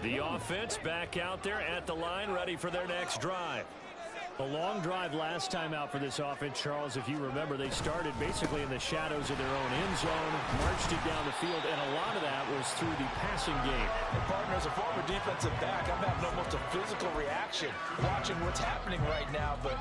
The offense back out there at the line, ready for their next drive. A long drive last time out for this offense, Charles. If you remember, they started basically in the shadows of their own end zone, marched it down the field, and a lot of that was through the passing game. And partner, as a former defensive back, I'm having almost a physical reaction watching what's happening right now. But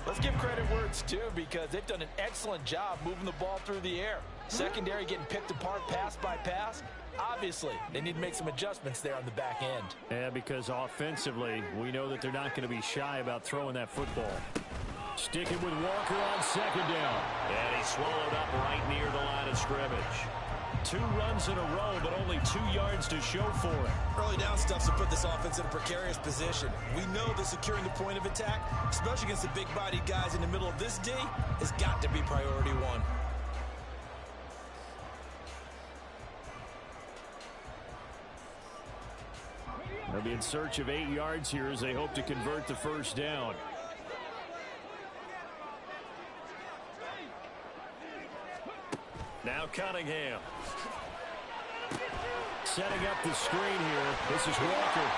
let's give credit where it's due, because they've done an excellent job moving the ball through the air. Secondary getting picked apart pass by pass. Obviously, they need to make some adjustments there on the back end. Yeah, because offensively, we know that they're not going to be shy about throwing that football. Sticking with Walker on second down. And he swallowed up right near the line of scrimmage. 2 runs in a row, but only 2 yards to show for it. Early down stuff's to put this offense in a precarious position. We know that securing the point of attack, especially against the big-bodied guys in the middle of this D, has got to be priority 1. They'll be in search of 8 yards here as they hope to convert the first down. Now Cunningham. Setting up the screen here. This is Walker.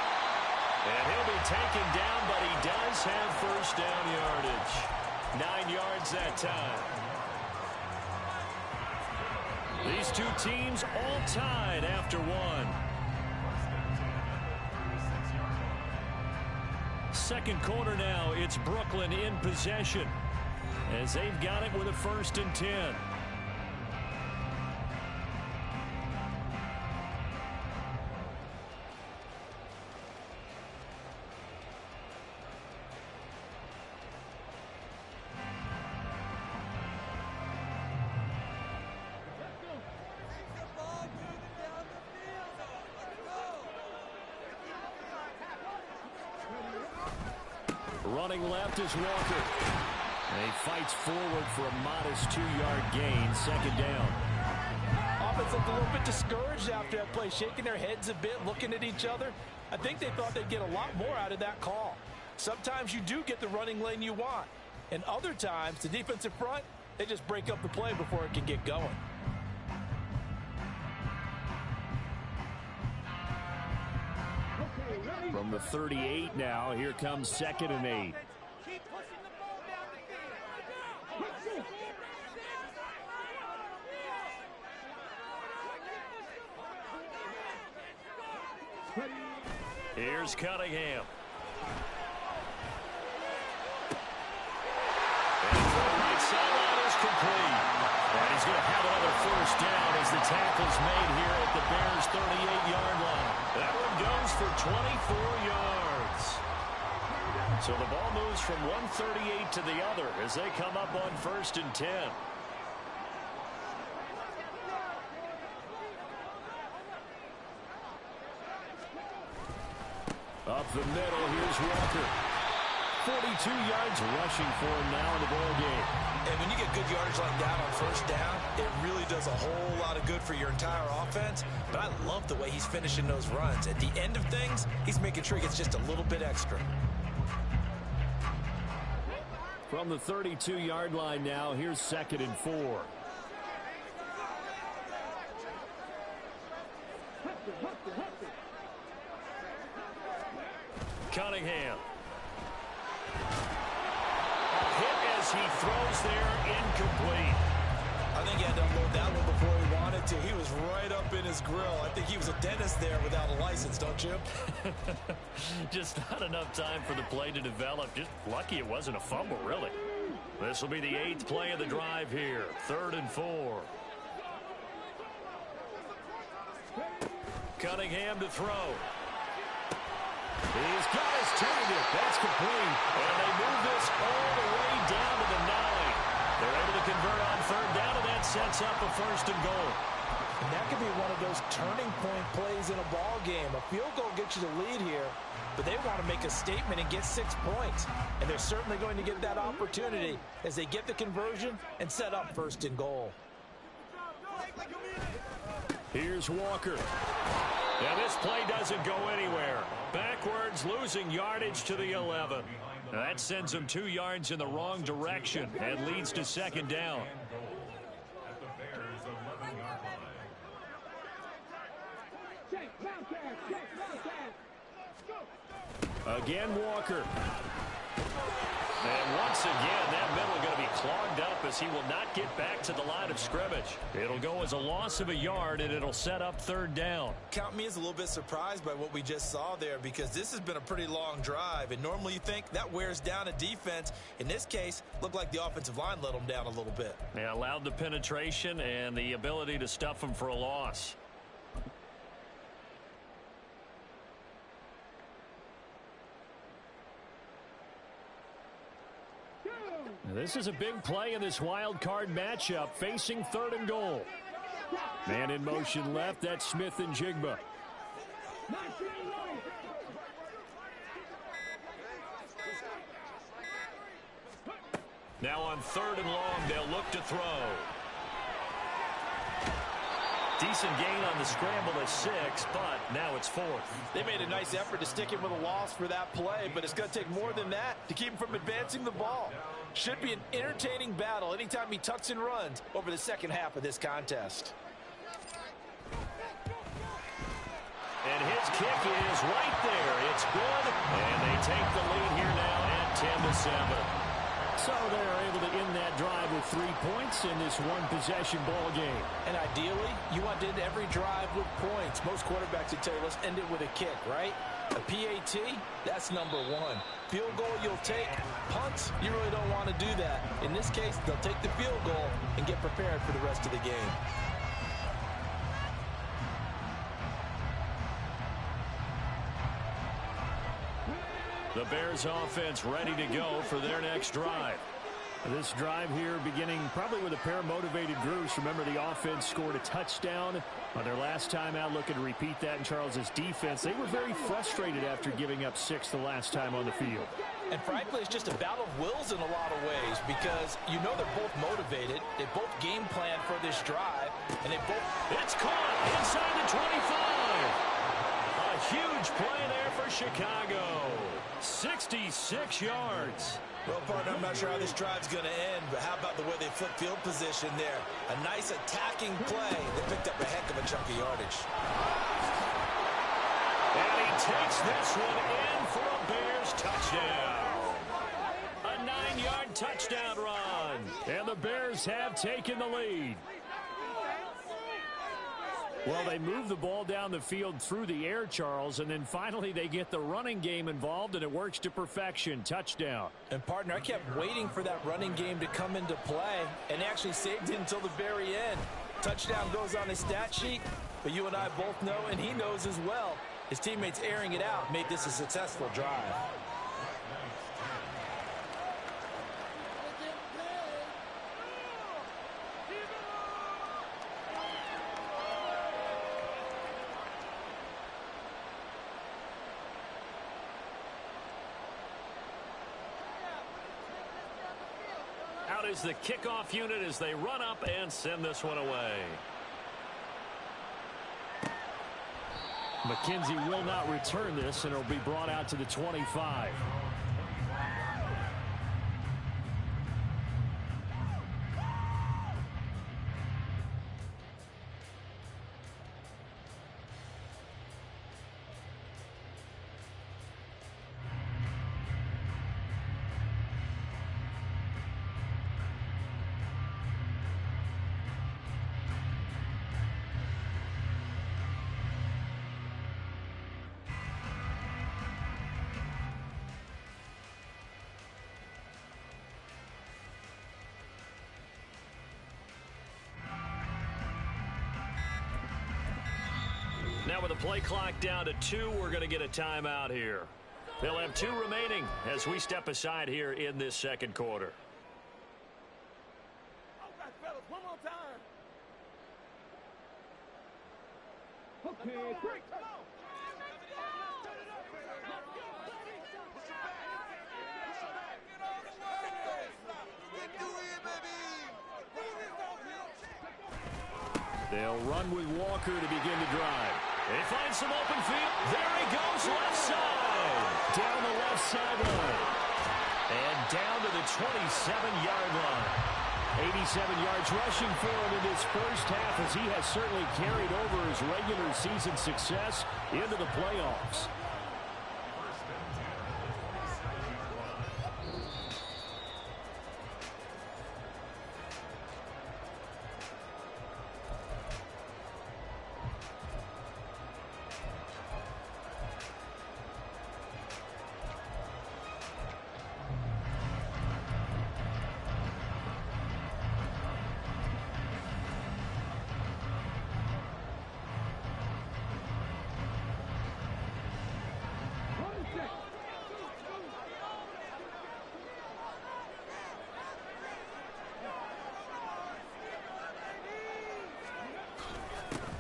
And he'll be taken down, but he does have first down yardage. 9 yards that time. These 2 teams all tied after 1. Second quarter now, it's Brooklyn in possession as they've got it with a 1st and 10. Running left is Walker. And he fights forward for a modest 2-yard gain, 2nd down. Offense looked a little bit discouraged after that play, shaking their heads a bit, looking at each other. I think they thought they'd get a lot more out of that call. Sometimes you do get the running lane you want. And other times, the defensive front, they just break up the play before it can get going. From the 38 now, here comes 2nd and 8. Here's Cunningham. And the right sideline is complete. And he's going to have another first down as the tackle's made here at the Bears' 38-yard line. That one goes for 24 yards. So the ball moves from 138 to the other as they come up on 1st and 10. Up the middle, here's Walker. 42 yards rushing for him now in the ball game. And when you get good yardage like that on 1st down, it really does a whole lot of good for your entire offense. But I love the way he's finishing those runs. At the end of things, he's making sure he gets just a little bit extra. From the 32-yard line now, here's 2nd and 4. Cunningham. A hit as he throws there, incomplete. I think he had to unload that one before he wanted to. He was right up in his grill. I think he was a dentist there without a license, don't you? Just not enough time for the play to develop. Just lucky it wasn't a fumble, really. This will be the 8th play of the drive here. 3rd and 4. Cunningham to throw. He's got his target. That's complete. And they move this all the way down to the 9. They're able to convert on 3rd down, and that sets up a 1st and goal. And that could be one of those turning point plays in a ball game. A field goal gets you the lead here, but they want to make a statement and get 6 points. And they're certainly going to get that opportunity as they get the conversion and set up 1st and goal. Here's Walker. And this play doesn't go anywhere. Backwards, losing yardage to the 11. That sends them 2 yards in the wrong direction and leads to 2nd down. Again, Walker. And once again, that middle going to be clogged up as he will not get back to the line of scrimmage. It'll go as a loss of a yard, and it'll set up third down. Count me as a little bit surprised by what we just saw there, because this has been a pretty long drive, and normally you think that wears down a defense. In this case, looked like the offensive line let them down a little bit. They allowed the penetration and the ability to stuff them for a loss. This is a big play in this wild card matchup, facing third and goal. Man in motion left, that's Smith and Jigba. Now on third and long, they'll look to throw. Decent gain on the scramble at 6, but now it's 4th. They made a nice effort to stick him with a loss for that play, but it's going to take more than that to keep him from advancing the ball. Should be an entertaining battle anytime he tucks and runs over the second half of this contest. And his kick is right there. It's good, and they take the lead here now at 10-7. So they're able to end that drive with 3 points in this one-possession ball game. And ideally, you want to end every drive with points. Most quarterbacks would tell you, let's end it with a kick, right? A PAT, that's number 1. Field goal you'll take. Punts, you really don't want to do that. In this case, they'll take the field goal and get prepared for the rest of the game. The Bears offense ready to go for their next drive. This drive here beginning probably with a pair of motivated groups. Remember, the offense scored a touchdown on their last time out. Looking to repeat that in Charles's defense. They were very frustrated after giving up 6 the last time on the field. And frankly, it's just a battle of wills in a lot of ways, because you know they're both motivated. They both game plan for this drive, and they both... It's caught inside the 25. A huge play there for Chicago. 66 yards. Well, partner, I'm not sure how this drive's going to end, but how about the way they flip field position there? A nice attacking play that picked up a heck of a chunk of yardage. And he takes this one in for a Bears touchdown. A 9-yard touchdown run. And the Bears have taken the lead. Well, they move the ball down the field through the air, Charles, and then finally they get the running game involved, and it works to perfection. Touchdown. And, partner, I kept waiting for that running game to come into play, and they actually saved it until the very end. Touchdown goes on his stat sheet, but you and I both know, and he knows as well, his teammates airing it out made this a successful drive. Out is the kickoff unit as they run up and send this one away. McKenzie will not return this, and it'll be brought out to the 25. Now with the play clock down to 2, we're going to get a timeout here. They'll have 2 remaining as we step aside here in this second quarter. Okay, fellas, one more time. Okay, break. They'll run with Walker to begin the drive. They find some open field. There he goes, left side. Down the left sideline. And down to the 27-yard line. 87 yards rushing for him in this first half, as he has certainly carried over his regular season success into the playoffs.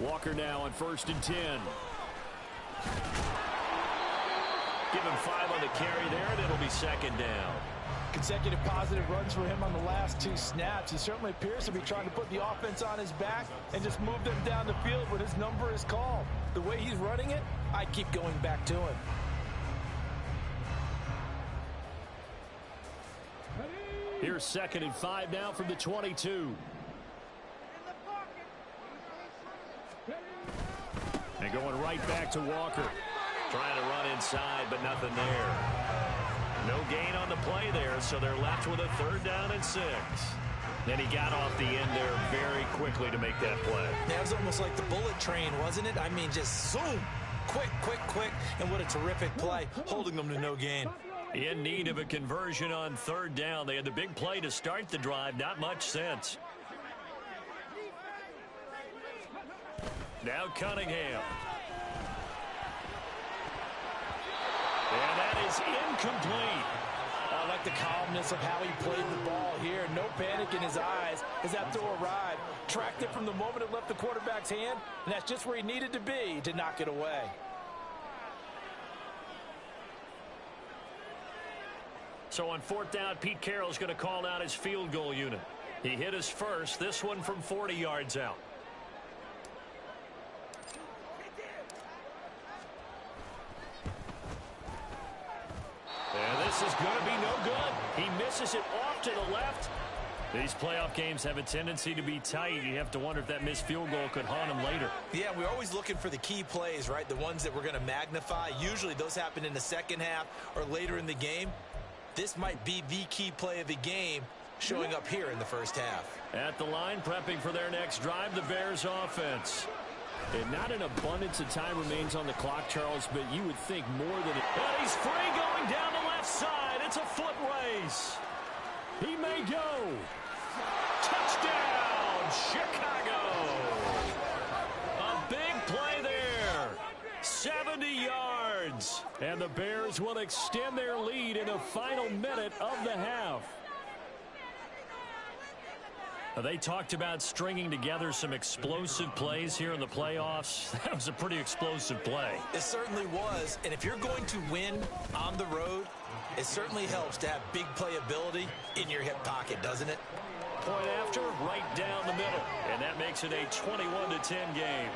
Walker now on 1st and 10. Give him 5 on the carry there, and it'll be 2nd down. Consecutive positive runs for him on the last 2 snaps. He certainly appears to be trying to put the offense on his back and just move them down the field when his number is called. The way he's running it, I keep going back to him. Here's 2nd and 5 now from the 22. And going right back to Walker. Trying to run inside, but nothing there. No gain on the play there, so they're left with a 3rd down and 6. And he got off the end there very quickly to make that play. That was almost like the bullet train, wasn't it? I mean, just zoom. Quick, quick, quick. And what a terrific play, holding them to no gain. In need of a conversion on 3rd down. They had the big play to start the drive. Not much sense. Now Cunningham. And that is incomplete. I like the calmness of how he played the ball here. No panic in his eyes as that throw arrived. Tracked it from the moment it left the quarterback's hand, and that's just where he needed to be to knock it away. So on 4th down, Pete Carroll's going to call out his field goal unit. He hit his first, this one from 40 yards out. And this is going to be no good. He misses it off to the left. These playoff games have a tendency to be tight. You have to wonder if that missed field goal could haunt him later. Yeah, we're always looking for the key plays, right? The ones that we're going to magnify. Usually those happen in the second half or later in the game. This might be the key play of the game showing up here in the first half. At the line, prepping for their next drive, the Bears offense. And not an abundance of time remains on the clock, Charles, but you would think more than it. And he's free going down the left side. It's a foot race. He may go. Touchdown, Chicago. A big play there. 70 yards. And the Bears will extend their lead in the final minute of the half. They talked about stringing together some explosive plays here in the playoffs. That was a pretty explosive play. It certainly was. And if you're going to win on the road, it certainly helps to have big playability in your hip pocket, doesn't it? Point after, right down the middle. And that makes it a 21-10 game.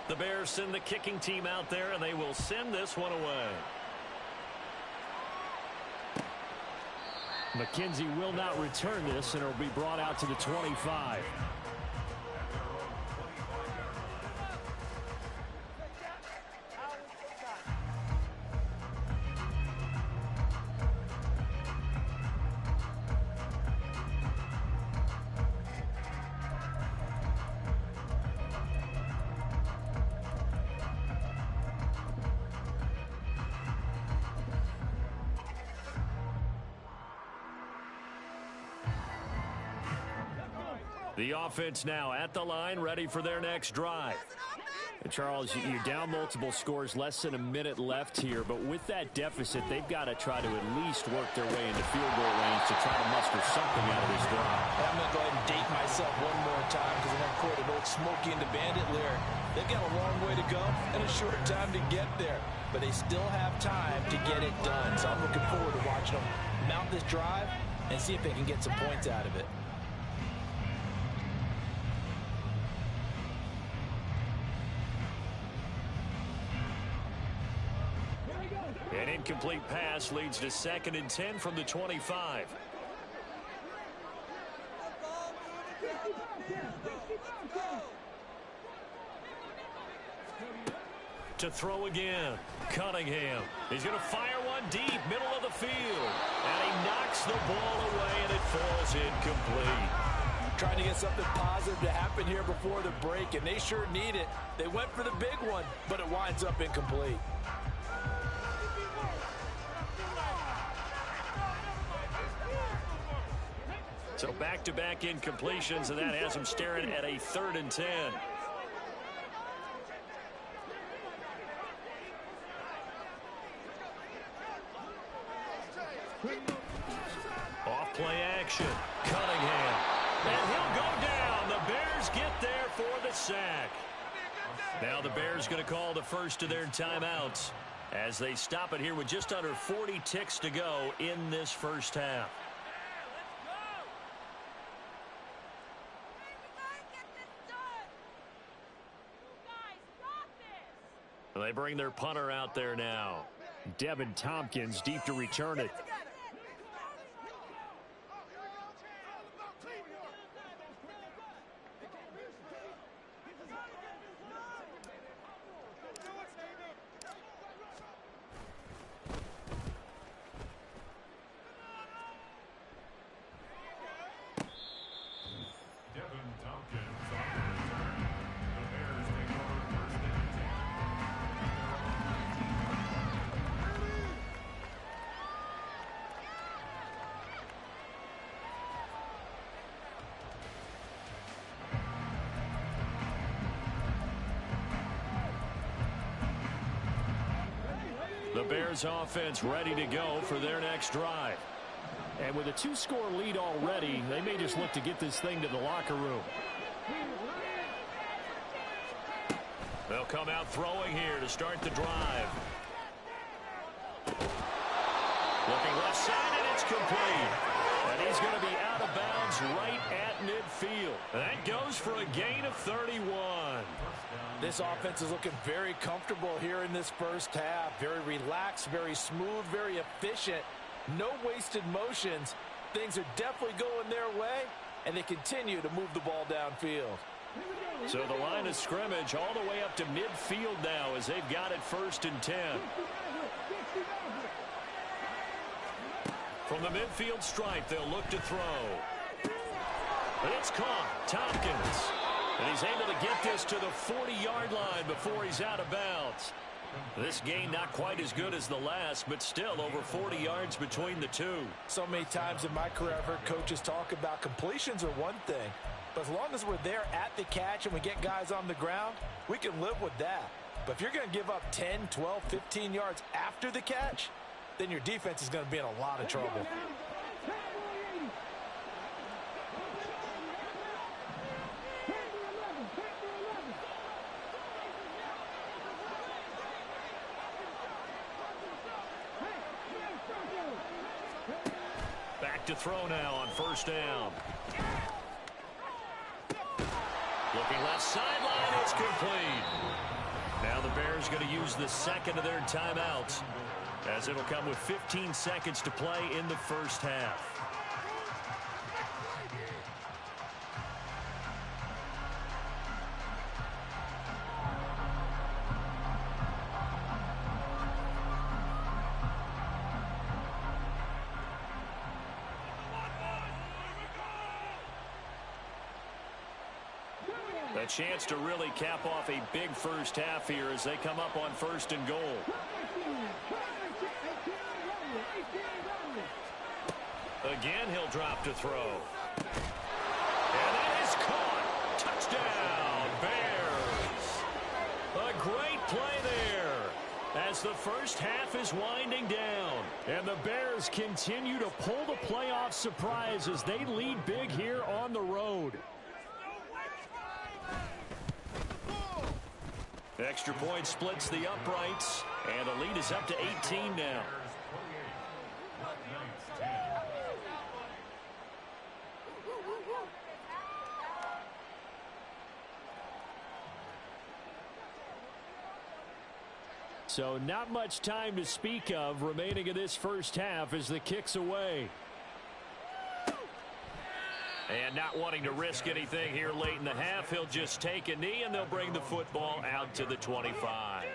The Bears send the kicking team out there, and they will send this one away. McKenzie will not return this, and it will be brought out to the 25. The offense now at the line, ready for their next drive. And Charles, you're down multiple scores, less than a minute left here, but with that deficit, they've got to try to at least work their way into field goal range to try to muster something out of this drive. I'm going to go ahead and date myself one more time because I'm going to quote an old Smokey and the Bandit lyric. They've got a long way to go and a short time to get there, but they still have time to get it done. So I'm looking forward to watching them mount this drive and see if they can get some points out of it. An incomplete pass leads to 2nd and 10 from the 25. To throw again, Cunningham. He's going to fire one deep, middle of the field. And he knocks the ball away, and it falls incomplete. Trying to get something positive to happen here before the break, and they sure need it. They went for the big one, but it winds up incomplete. So back-to-back incompletions, and that has him staring at a 3rd and 10. Off play action. Cunningham sack. Now the Bears going to call the first of their timeouts as they stop it here with just under 40 ticks to go in this first half. They bring their punter out there now. Devin Tompkins deep to return it. The Bears offense ready to go for their next drive. And with a 2-score lead already, they may just look to get this thing to the locker room. They'll come out throwing here to start the drive. Looking left side, and it's complete. And he's going to be out of bounds right at midfield. That goes for a gain of 31. This offense is looking very comfortable here in this first half. Very relaxed, very smooth, very efficient. No wasted motions. Things are definitely going their way, and they continue to move the ball downfield. So the line of scrimmage all the way up to midfield now as they've got it 1st and 10. From the midfield stripe, they'll look to throw. And it's caught. Tompkins. And he's able to get this to the 40-yard line before he's out of bounds. This gain not quite as good as the last, but still over 40 yards between the two. So many times in my career, I've heard coaches talk about completions are one thing. But as long as we're there at the catch and we get guys on the ground, we can live with that. But if you're going to give up 10, 12, 15 yards after the catch, then your defense is going to be in a lot of trouble. Back to throw now on 1st down. Looking left sideline, it's complete. Now the Bears going to use the second of their timeouts, as it'll come with 15 seconds to play in the first half. A chance to really cap off a big first half here as they come up on 1st and goal. Again, he'll drop to throw. And that is caught. Touchdown, Bears. A great play there as the first half is winding down. And the Bears continue to pull the playoff surprise as they lead big here on the road. Extra point splits the uprights, and the lead is up to 18 now. So not much time to speak of remaining in this first half as the kick's away. And not wanting to risk anything here late in the half, he'll just take a knee, and they'll bring the football out to the 25.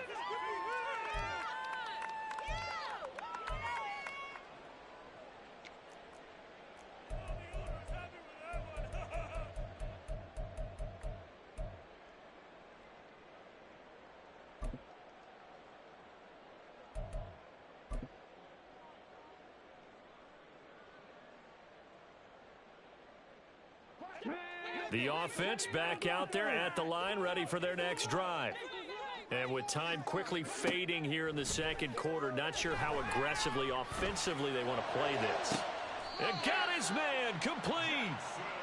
The offense back out there at the line, ready for their next drive. And with time quickly fading here in the second quarter, not sure how aggressively, offensively they want to play this. And got his man one, complete.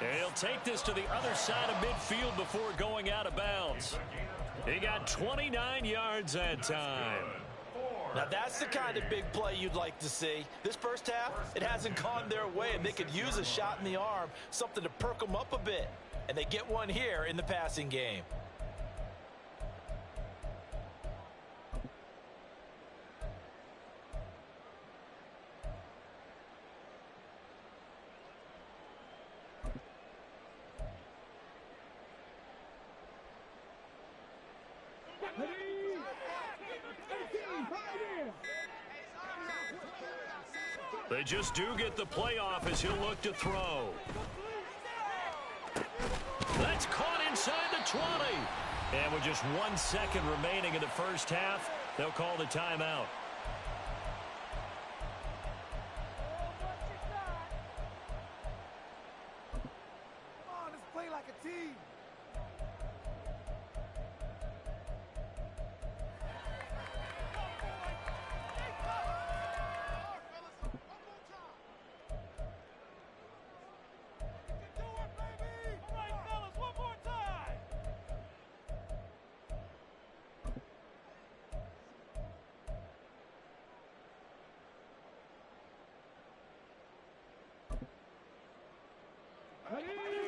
And he'll take this to the other side of midfield before going out of bounds. He got 29 yards that time. Now that's the kind of big play you'd like to see. This first half, it hasn't gone their way, and they could use a shot in the arm, something to perk them up a bit. And they get one here in the passing game. They just do get the playoff as he'll look to throw. That's caught inside the 20. And with just 1 second remaining in the first half, they'll call the timeout. Come on, let's play like a team.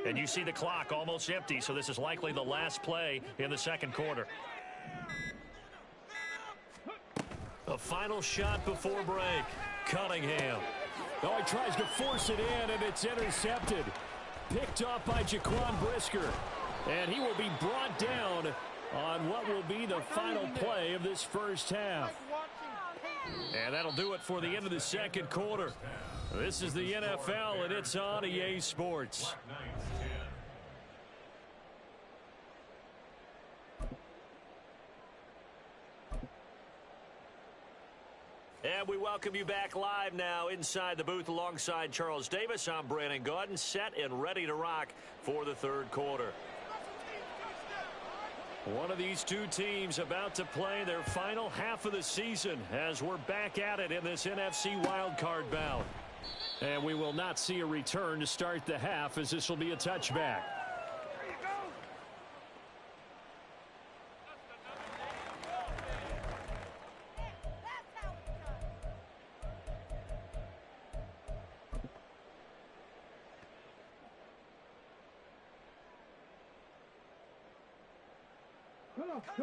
And you see the clock almost empty, so this is likely the last play in the second quarter. A final shot before break. Cunningham. Oh, he tries to force it in, and it's intercepted. Picked off by Jaquan Brisker. And he will be brought down on what will be the final play of this first half. And that'll do it for the end of the second quarter. This is the NFL, and it's on EA Sports. And we welcome you back live now inside the booth alongside Charles Davis. I'm Brandon Gaudin, set and ready to rock for the third quarter. One of these two teams about to play their final half of the season as we're back at it in this NFC wildcard bout. And we will not see a return to start the half, as this will be a touchback.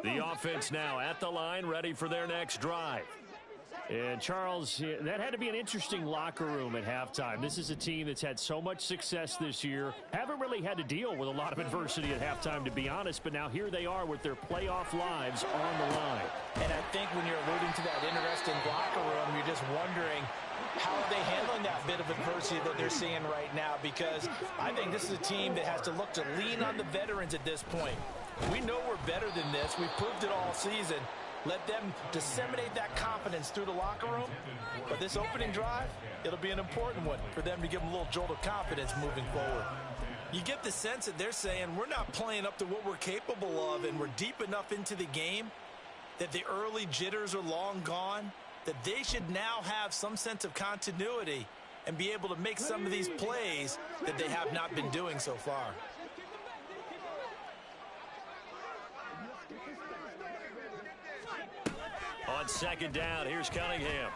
The offense now at the line, ready for their next drive. And, Charles, that had to be an interesting locker room at halftime. This is a team that's had so much success this year. Haven't really had to deal with a lot of adversity at halftime, to be honest. But now here they are with their playoff lives on the line. And I think when you're alluding to that interesting locker room, you're just wondering how are they handling that bit of adversity that they're seeing right now, because I think this is a team that has to look to lean on the veterans at this point. We know we're better than this. We've proved it all season. Let them disseminate that confidence through the locker room. But this opening drive, it'll be an important one for them to give them a little jolt of confidence moving forward. You get the sense that they're saying we're not playing up to what we're capable of, and we're deep enough into the game that the early jitters are long gone, that they should now have some sense of continuity and be able to make some of these plays that they have not been doing so far. On second down, here's Cunningham.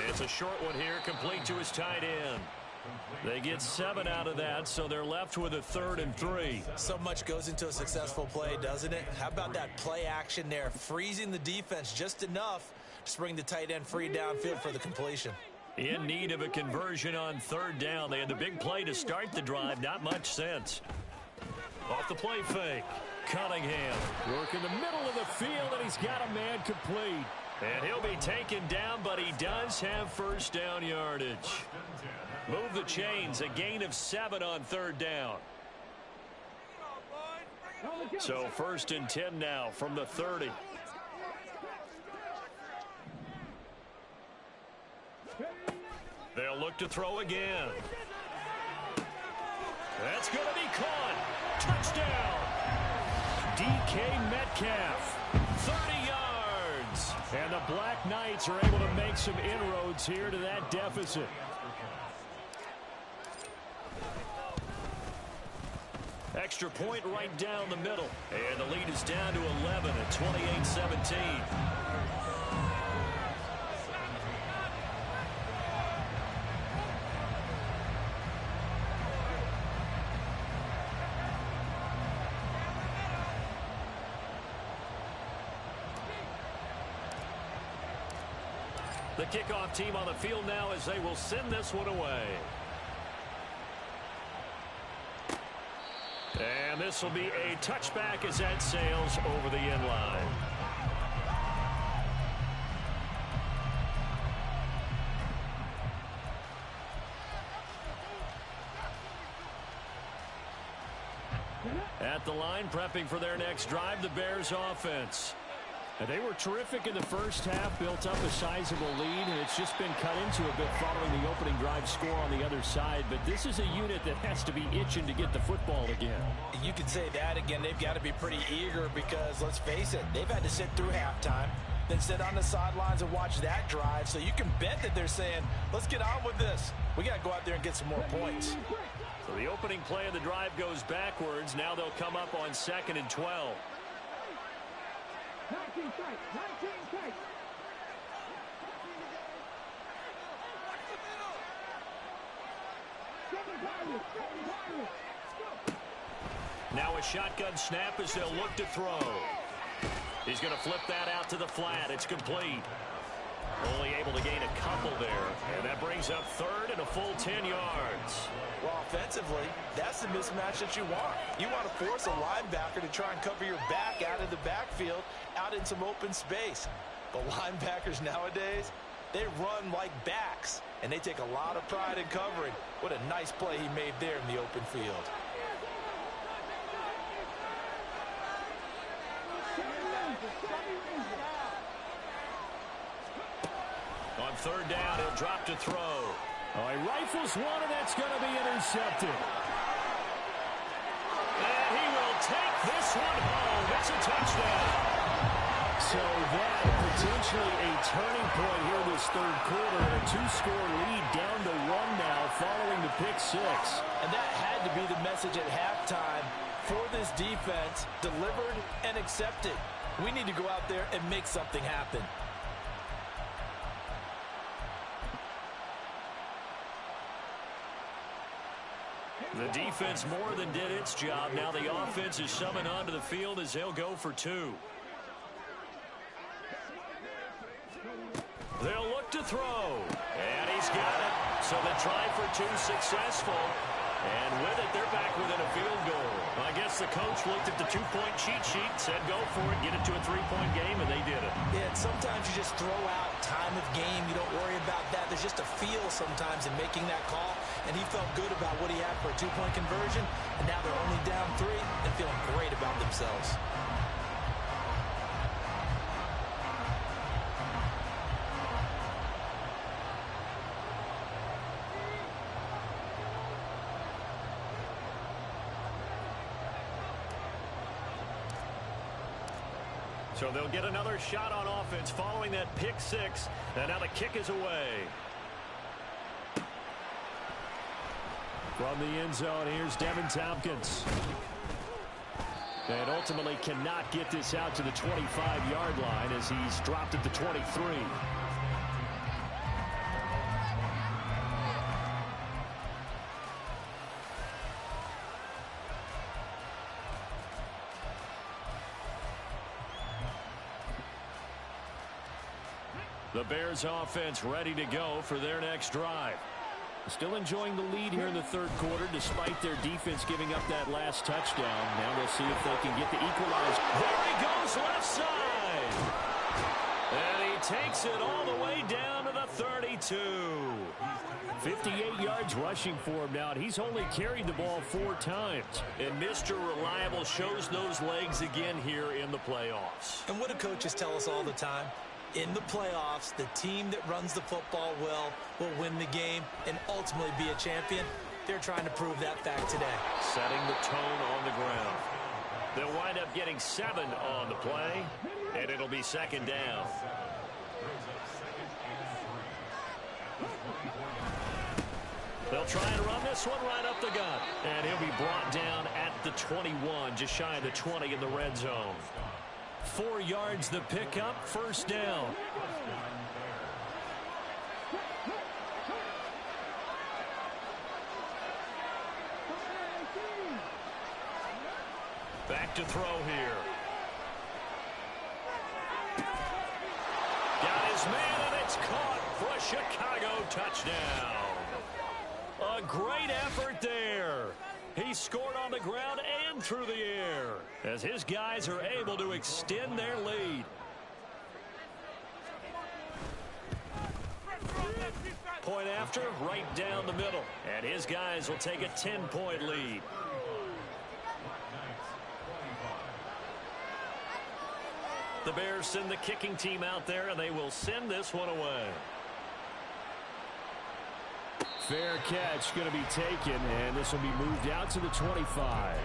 It's a short one here, complete to his tight end. They get 7 out of that, so they're left with a 3rd and 3. So much goes into a successful play, doesn't it? How about that play action there, freezing the defense just enough to bring the tight end free downfield for the completion. In need of a conversion on 3rd down. They had the big play to start the drive, not much sense. Off the play fake. Cunningham work in the middle of the field, and he's got a man complete. And he'll be taken down, but he does have first down yardage. Move the chains, a gain of 7 on 3rd down. So 1st and 10 now from the 30. They'll look to throw again. That's going to be caught. Touchdown. DK Metcalf, 30 yards. And the Black Knights are able to make some inroads here to that deficit. Extra point right down the middle. And the lead is down to 11 at 28-17. The kickoff team on the field now as they will send this one away. And this will be a touchback as that sails over the end line. At the line, prepping for their next drive, the Bears offense. And they were terrific in the first half, built up a sizable lead, and it's just been cut into a bit following the opening drive score on the other side. But this is a unit that has to be itching to get the football again. You could say that again. They've got to be pretty eager because, let's face it, they've had to sit through halftime, then sit on the sidelines and watch that drive. So you can bet that they're saying, let's get on with this. We got to go out there and get some more points. So the opening play of the drive goes backwards. Now they'll come up on 2nd and 12. 19 strike, 19 strike. Now a shotgun snap as they'll look to throw. He's going to flip that out to the flat. It's complete. Only able to gain a couple there. And that brings up 3rd and a full 10 yards. Well, offensively, that's the mismatch that you want. You want to force a linebacker to try and cover your back out of the backfield, out in some open space. But linebackers nowadays, they run like backs, and they take a lot of pride in covering. What a nice play he made there in the open field. On 3rd down, he'll drop to throw. Oh, he rifles one, and that's going to be intercepted. And he will take this one home. It's a touchdown. So that potentially a turning point here in this 3rd quarter, and a 2-score lead down to 1 now following the pick 6. And that had to be the message at halftime for this defense, delivered and accepted. We need to go out there and make something happen. The defense more than did its job. Now the offense is summoned onto the field as they'll go for 2. They'll look to throw. And he's got it. So the try for 2 successful. And with it, they're back within a field goal. I guess the coach looked at the 2-point cheat sheet, said go for it, get it to a 3-point game, and they did it. Yeah, and sometimes you just throw out time of game. You don't worry about that. There's just a feel sometimes in making that call, and he felt good about what he had for a 2-point conversion, and now they're only down 3 and feeling great about themselves. So they'll get another shot on offense following that pick 6. And now the kick is away. From the end zone, here's Devin Tompkins. And ultimately cannot get this out to the 25-yard line as he's dropped at the 23. The Bears offense ready to go for their next drive. Still enjoying the lead here in the 3rd quarter despite their defense giving up that last touchdown. Now we'll see if they can get the equalizer. There he goes left side. And he takes it all the way down to the 32. 58 yards rushing for him now. He's only carried the ball 4 times. And Mr. Reliable shows those legs again here in the playoffs. And what do coaches tell us all the time? In the playoffs, the team that runs the football well will win the game and ultimately be a champion. They're trying to prove that fact today. Setting the tone on the ground. They'll wind up getting 7 on the play, and it'll be 2nd down. They'll try and run this one right up the gut. And he'll be brought down at the 21, just shy of the 20 in the red zone. 4 yards the pickup, first down. Back to throw here. Got his man, and it's caught for a Chicago touchdown. A great effort there. He scored on the ground and through the air as his guys are able to extend their lead. Point after, right down the middle. And his guys will take a 10-point lead. The Bears send the kicking team out there, and they will send this one away. Fair catch going to be taken, and this will be moved out to the 25.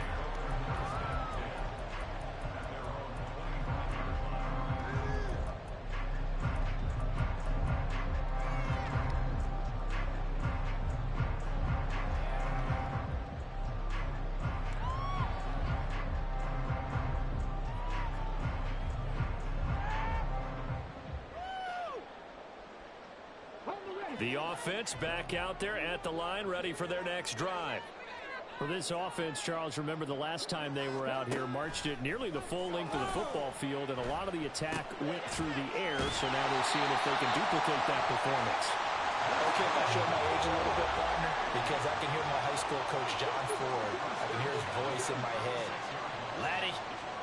The offense back out there at the line, ready for their next drive. For this offense, Charles, remember the last time they were out here, marched it nearly the full length of the football field, and a lot of the attack went through the air, so now they're seeing if they can duplicate that performance. Okay, if I show my age a little bit, partner, because I can hear my high school coach, John Ford. I can hear his voice in my head. Laddie,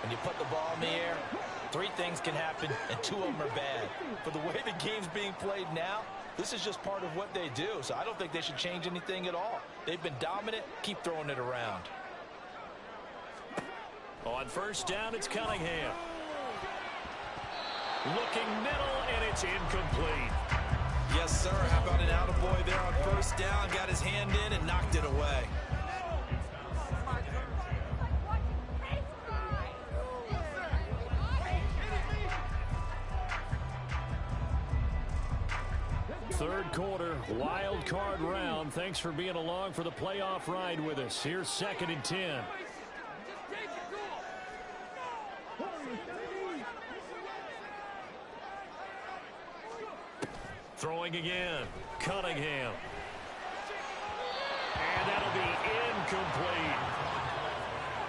when you put the ball in the air, 3 things can happen, and 2 of them are bad. For the way the game's being played now, this is just part of what they do, so I don't think they should change anything at all. They've been dominant. Keep throwing it around. On first down, it's Cunningham. Looking middle, and it's incomplete. Yes, sir. How about an attaboy there on first down? Got his hand in and knocked it away. Third quarter, wild card round. Thanks for being along for the playoff ride with us. Here's 2nd and 10. Throwing again. Cunningham. And that'll be incomplete.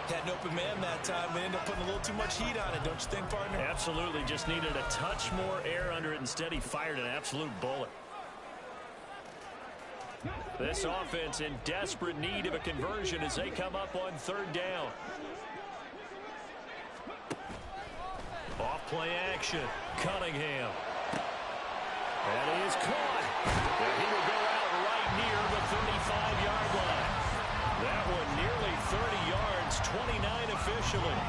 Had an open man that time. They ended up putting a little too much heat on it, don't you think, partner? Absolutely. Just needed a touch more air under it. Instead, he fired an absolute bullet. This offense in desperate need of a conversion as they come up on 3rd down. Off play action. Cunningham. And he is caught. And he will go out right near the 35-yard line. That one nearly 30 yards, 29 officially.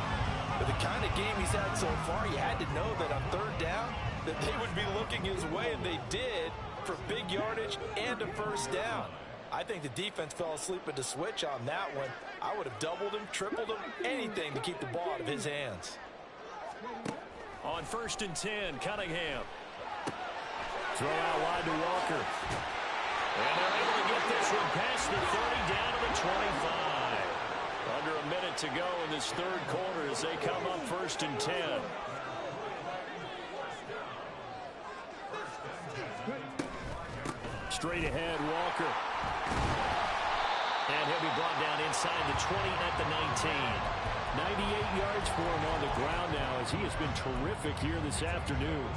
But the kind of game he's had so far, you had to know that on 3rd down that they would be looking his way, and they did, for big yardage and a first down. I think the defense fell asleep at the switch on that one. I would have doubled him, tripled him, anything to keep the ball out of his hands. On 1st and 10, Cunningham. Throw out wide to Walker. And they're able to get this one past the 30 down to the 25. Under a minute to go in this 3rd quarter as they come up 1st and 10. Straight ahead, Walker. And he'll be brought down inside the 20 at the 19. 98 yards for him on the ground now as he has been terrific here this afternoon.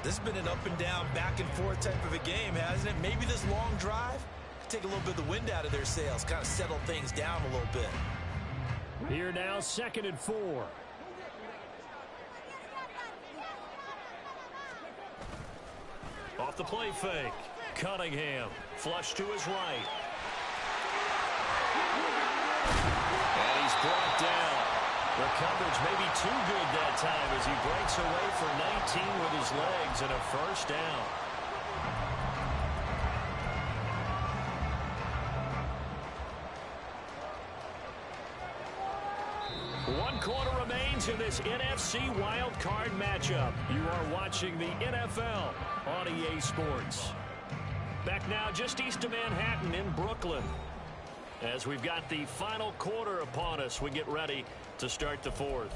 This has been an up and down, back and forth type of a game, hasn't it? Maybe this long drive take a little bit of the wind out of their sails, kind of settle things down a little bit. Here now, 2nd and 4. Off the play fake. Cunningham. Flush to his right. And he's brought down. The coverage may be too good that time as he breaks away for 19 with his legs and a first down. One quarter remains in this NFC wildcard matchup. You are watching the NFL on EA Sports. Back now just east of Manhattan in Brooklyn. As we've got the final quarter upon us, we get ready to start the fourth.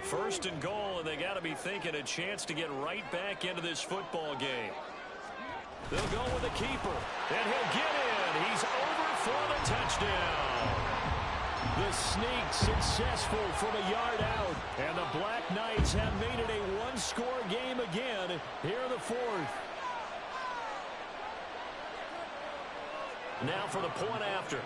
First and goal, and they got to be thinking a chance to get right back into this football game. They'll go with the keeper, and he'll get in. He's over for the touchdown. The sneak successful from a yard out, and the Black Knights have made it a one-score game again here in the fourth. Now for the point after.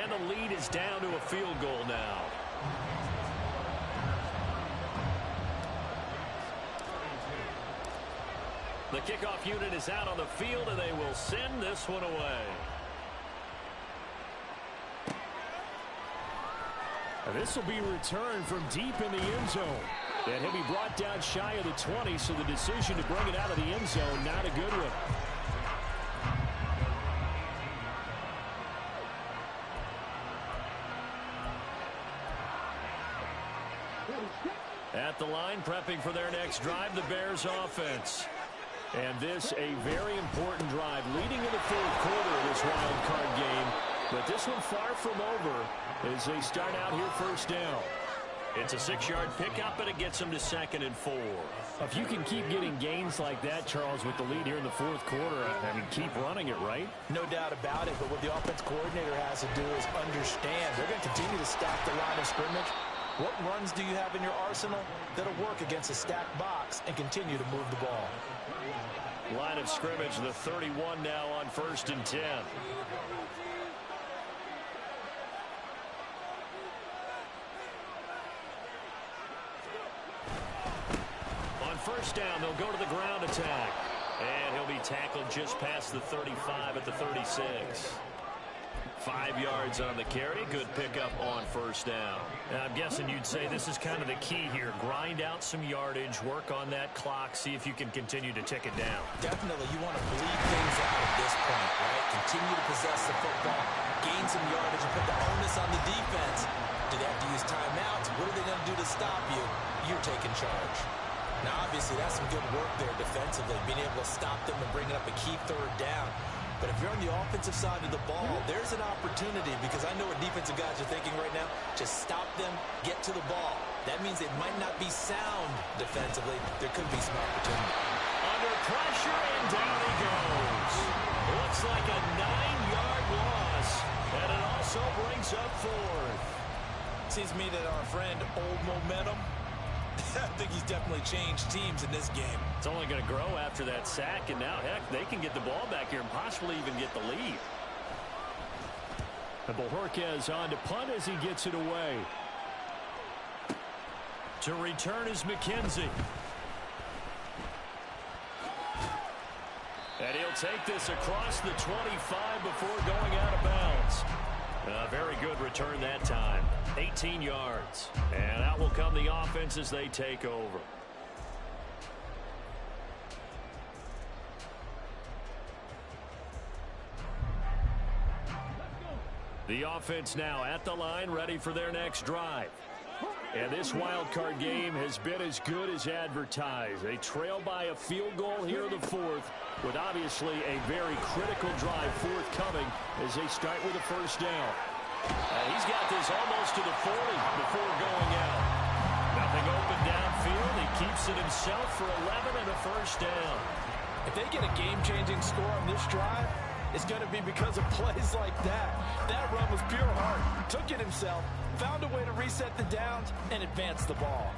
And the lead is down to a field goal now. The kickoff unit is out on the field, and they will send this one away. And this will be returned from deep in the end zone. And he'll be brought down shy of the 20, so the decision to bring it out of the end zone, not a good one. At the line, prepping for their next drive, the Bears offense. And this a very important drive leading in the fourth quarter of this wild card game. But this one far from over as they start out here first down. It's a 6-yard pickup, and it gets them to 2nd and 4. If you can keep getting gains like that, Charles, with the lead here in the fourth quarter, I mean, keep running it, right? No doubt about it, but what the offense coordinator has to do is understand they're going to continue to stack the line of scrimmage. What runs do you have in your arsenal that'll work against a stacked box and continue to move the ball? Line of scrimmage, the 31 now on 1st and 10. On first down, they'll go to the ground attack. And he'll be tackled just past the 35 at the 36. 5 yards on the carry. Good pickup on first down. Now, I'm guessing you'd say this is kind of the key here. Grind out some yardage, work on that clock, see if you can continue to tick it down. Definitely, you want to bleed things out at this point, right? Continue to possess the football, gain some yardage, and put the onus on the defense. Do they have to use timeouts? What are they going to do to stop you? You're taking charge. Now, obviously, that's some good work there defensively, being able to stop them and bring up a key third down. But if you're on the offensive side of the ball, there's an opportunity, because I know what defensive guys are thinking right now. Just stop them, get to the ball. That means it might not be sound defensively. There could be some opportunity. Under pressure, and down he goes. Looks like a 9-yard loss, and it also brings up 4th. Seems to me that our friend Old Momentum, I think he's definitely changed teams in this game. It's only going to grow after that sack, and now, heck, they can get the ball back here and possibly even get the lead. And Bojorquez on to punt as he gets it away. To return is McKenzie. And he'll take this across the 25 before going out of bounds. A very good return that time. 18 yards. And out will come the offense as they take over. The offense now at the line, ready for their next drive. And this wild card game has been as good as advertised. They trail by a field goal here in the fourth, with obviously a very critical drive forthcoming as they start with a first down. He's got this almost to the 40 before going out. Nothing open downfield. He keeps it himself for 11 and a first down. If they get a game-changing score on this drive, it's going to be because of plays like that. That run was pure heart. Took it himself, found a way to reset the downs, and advance the ball.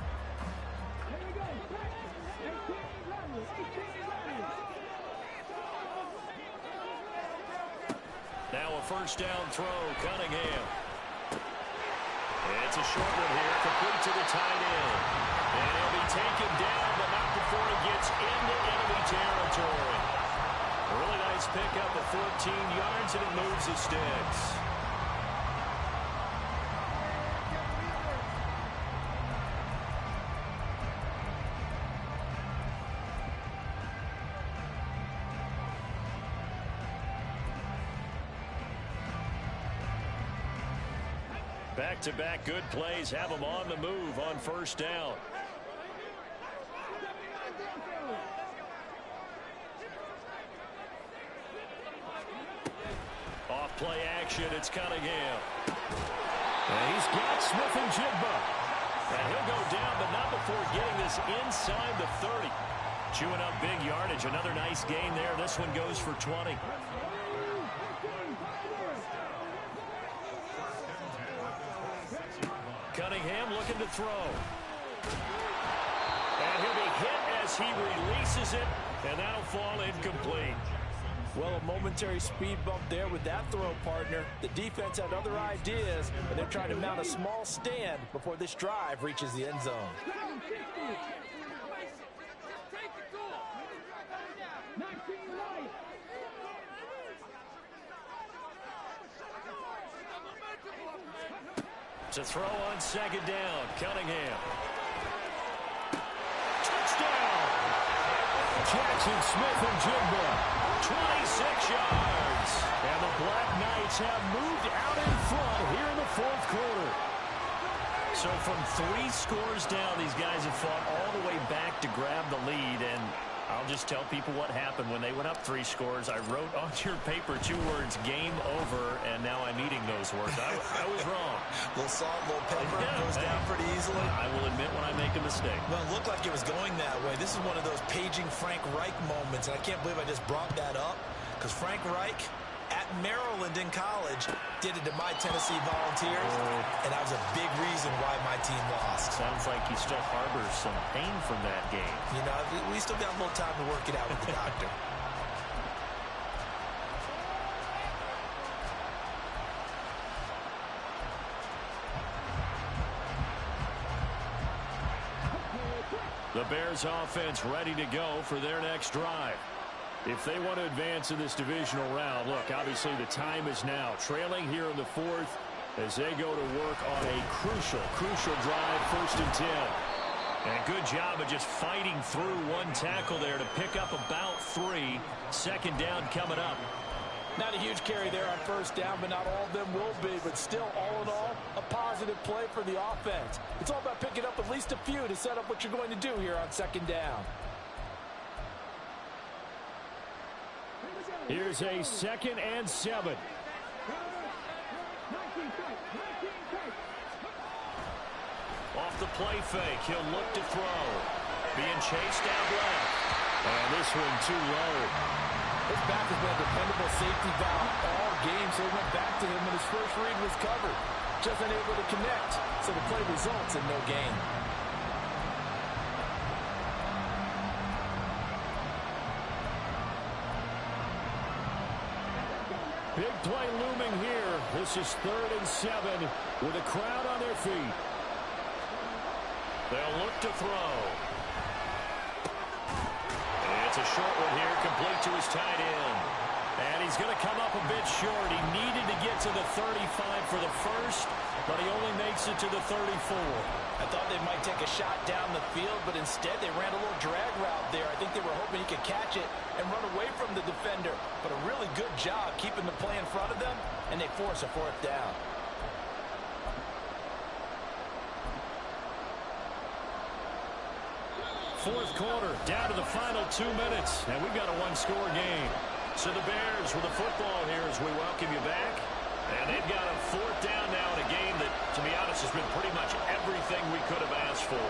Now a first down throw, Cunningham. It's a short one here, complete to the tight end. And he'll be taken down, but not before he gets into enemy territory. A really nice pickup of 14 yards, and it moves the sticks. Back-to-back good plays have them on the move on first down. Off play action, it's Cunningham. And he's got Smith-Njigba. And he'll go down, but not before getting this inside the 30. Chewing up big yardage. Another nice gain there. This one goes for 20. Cunningham looking to throw. And he'll be hit as he releases it, and that'll fall incomplete. Well, a momentary speed bump there with that throw, partner. The defense had other ideas, and they're trying to mount a small stand before this drive reaches the end zone. To throw on second down, Cunningham. Touchdown! Jackson Smith-Njigba, 26 yards. And the Black Knights have moved out in front here in the fourth quarter. So from 3 scores down, these guys have fought all the way back to grab the lead. And I'll just tell people what happened when they went up 3 scores. I wrote on your paper 2 words, game over, and now I'm eating those words. I was wrong. A little salt, a little pepper, goes down pretty easily. I will admit when I make a mistake. Well, it looked like it was going that way. This is one of those paging Frank Reich moments, and I can't believe I just brought that up, because Frank Reich at Maryland in college did it to my Tennessee Volunteers, and that was a big reason why my team lost. Sounds like he still harbors some pain from that game. You know, we still got a little time to work it out with the doctor. The Bears offense ready to go for their next drive. If they want to advance in this divisional round, look, obviously the time is now. Trailing here in the fourth as they go to work on a crucial drive, 1st and 10. And good job of just fighting through one tackle there to pick up about 3. Second down coming up. Not a huge carry there on first down, but not all of them will be. But still, all in all, a positive play for the offense. It's all about picking up at least a few to set up what you're going to do here on second down. Here's a 2nd and 7. Off the play fake, he'll look to throw. Being chased out left. And this one too low. His back has been a dependable safety valve all game, so he went back to him when his first read was covered. Just unable to connect, so the play results in no gain. Big play looming here. This is 3rd and 7 with a crowd on their feet. They'll look to throw. It's a short one here, complete to his tight end. And he's going to come up a bit short. He needed to get to the 35 for the first, but he only makes it to the 34. I thought they might take a shot down the field, but instead they ran a little drag route there. I think they were hoping he could catch it and run away from the defender. But a really good job keeping the play in front of them, and they force a 4th down. Fourth quarter, down to the final 2 minutes, and we've got a 1-score game. So the Bears with the football here as we welcome you back. And they've got a 4th down now in a game that, to be honest, has been pretty much everything we could have asked for.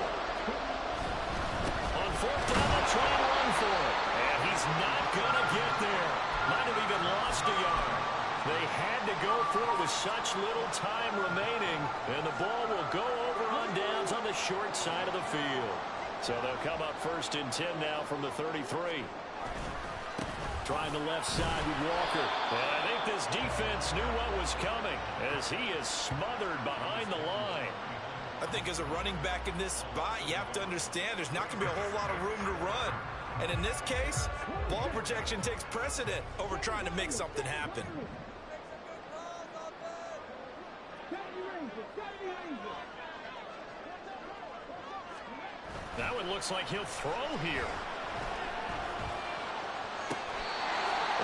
On 4th down, they'll try and run for it. And he's not going to get there. Might have even lost a yard. They had to go for it with such little time remaining. And the ball will go over on downs on the short side of the field. So they'll come up 1st and 10 now from the 33. Trying the left side with Walker. And I think this defense knew what was coming as he is smothered behind the line. I think as a running back in this spot, you have to understand there's not going to be a whole lot of room to run. And in this case, ball protection takes precedent over trying to make something happen. Now it looks like he'll throw here.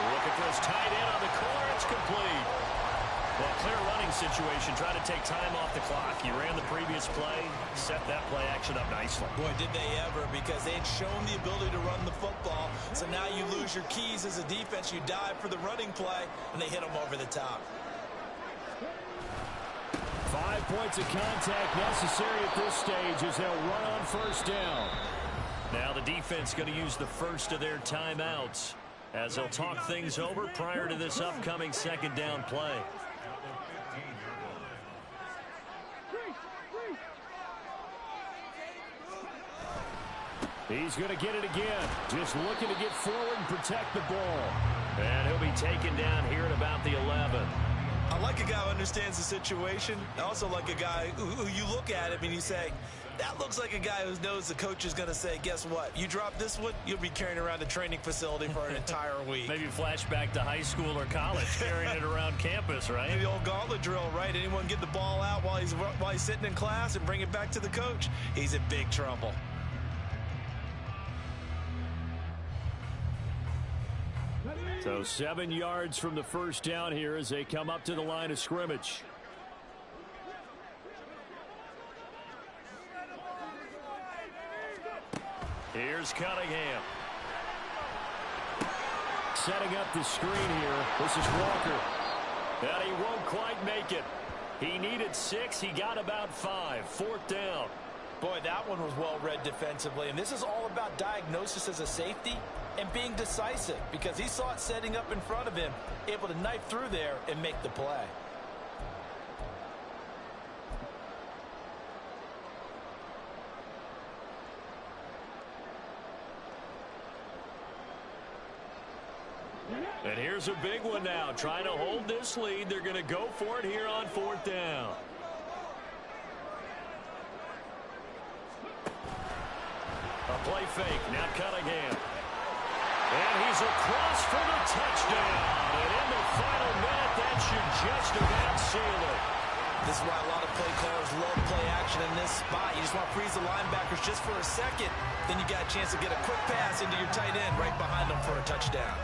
Looking for his tight end on the corner. It's complete. Well, clear running situation. Try to take time off the clock. You ran the previous play, set that play action up nicely. Boy, did they ever, because they had shown the ability to run the football. So now you lose your keys as a defense. You dive for the running play, and they hit them over the top. 5 points of contact necessary at this stage as they'll run on first down. Now the defense going to use the first of their timeouts as they'll talk things over prior to this upcoming second down play. He's going to get it again. Just looking to get forward and protect the ball. And he'll be taken down here at about the 11. I like a guy who understands the situation. I also like a guy who you look at him and you say, that looks like a guy who knows the coach is going to say, guess what? You drop this one, you'll be carrying around the training facility for an entire week. Maybe flashback to high school or college, carrying it around campus, right? Maybe the old gauntlet drill, right? Anyone get the ball out while he's sitting in class and bring it back to the coach? He's in big trouble. So 7 yards from the first down here as they come up to the line of scrimmage. Here's Cunningham. Setting up the screen here. This is Walker. And he won't quite make it. He needed 6. He got about 5. Fourth down. Boy, that one was well read defensively. And this is all about diagnosis as a safety and being decisive, because he saw it setting up in front of him, able to knife through there and make the play. And here's a big one now. Trying to hold this lead. They're going to go for it here on fourth down. A play fake. Now Cunningham. And he's across for the touchdown. And in the final minute, that should just about seal it. This is why a lot of play callers love play action in this spot. You just want to freeze the linebackers just for a second. Then you got a chance to get a quick pass into your tight end right behind them for a touchdown.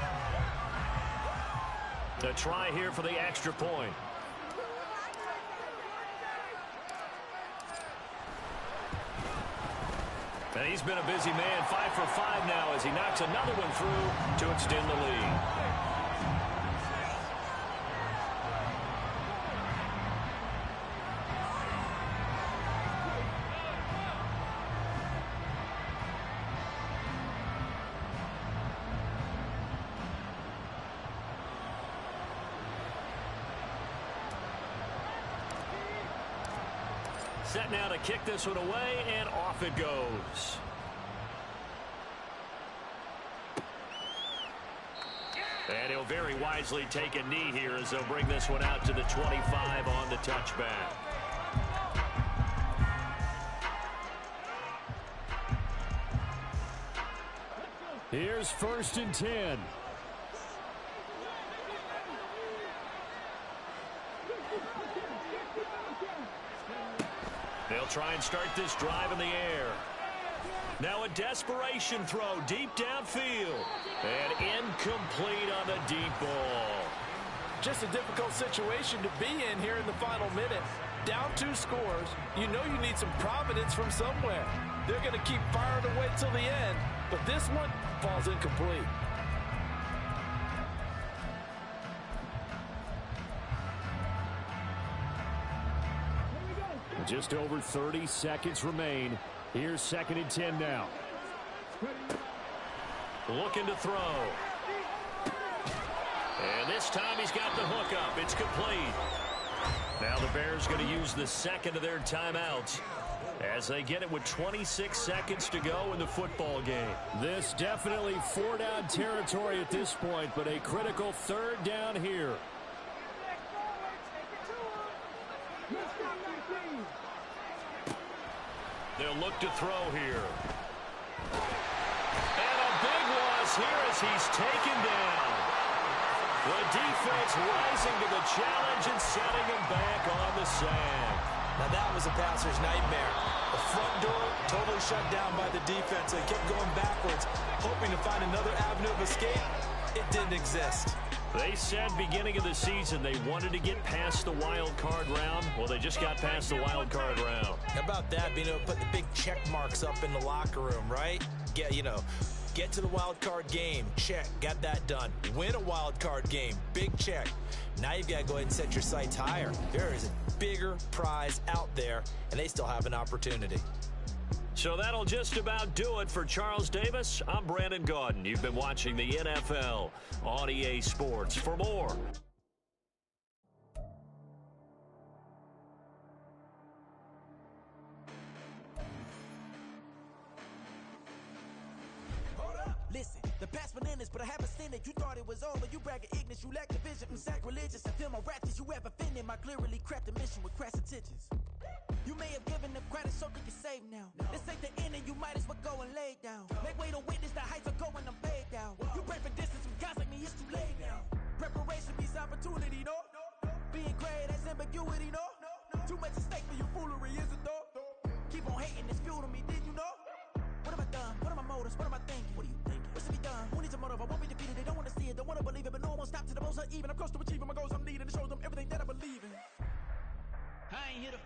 The try here for the extra point. And he's been a busy man. 5 for 5 now as he knocks another one through to extend the lead. Set now to kick this one away, and off it goes. And he'll very wisely take a knee here as they'll bring this one out to the 25 on the touchback. Here's 1st and 10. They'll try and start this drive in the air. Now a desperation throw deep downfield. And incomplete on the deep ball. Just a difficult situation to be in here in the final minute. Down 2 scores. You know you need some providence from somewhere. They're going to keep firing away till the end. But this one falls incomplete. Just over 30 seconds remain. Here's 2nd and 10 now. Looking to throw. And this time he's got the hook up. It's complete. Now the Bears going to use the second of their timeouts as they get it with 26 seconds to go in the football game. This definitely 4-down territory at this point, but a critical 3rd down here. They'll look to throw here. And a big loss here as he's taken down. The defense rising to the challenge and setting him back on the sand. Now that was a passer's nightmare. The front door totally shut down by the defense. They kept going backwards, hoping to find another avenue of escape. It didn't exist. They said beginning of the season they wanted to get past the wild card round. Well, they just got past the wild card round. How about that, being able to put the big check marks up in the locker room, right? Get to the wild card game, check, got that done. Win a wild card game, big check. Now you've got to go ahead and set your sights higher. There is a bigger prize out there, and they still have an opportunity. So that'll just about do it for Charles Davis. I'm Brandon Gaudin. You've been watching the NFL on EA Sports. For more. Listen, the past bananas, but I haven't seen it. You thought it was over, you bragging ignorance, you lack the vision. I'm sacrilegious, I feel my wrath as you ever offended. My clearly crafted mission with crass intentions. You may have given them credit so they can save now. This ain't the end and you might as well go and lay down. Make way to witness the heights are going, I'm paid down. You pray for distance with guys like me, it's too late now. Preparation means opportunity, no? Being great, that's ambiguity, no? Too much at stake for your foolery, is it though? Keep on hating, it's fuel to me, did you know? What have I done? What are my motives? What am I thinking? What are you thinking? What's to be done? Who needs a motive? I won't be defeated. They don't want to see it, don't want to believe it, but no one will stop to the most even. I'm close to achieving my goals. I'm needing to show them everything that I believe in. I ain't here to fight.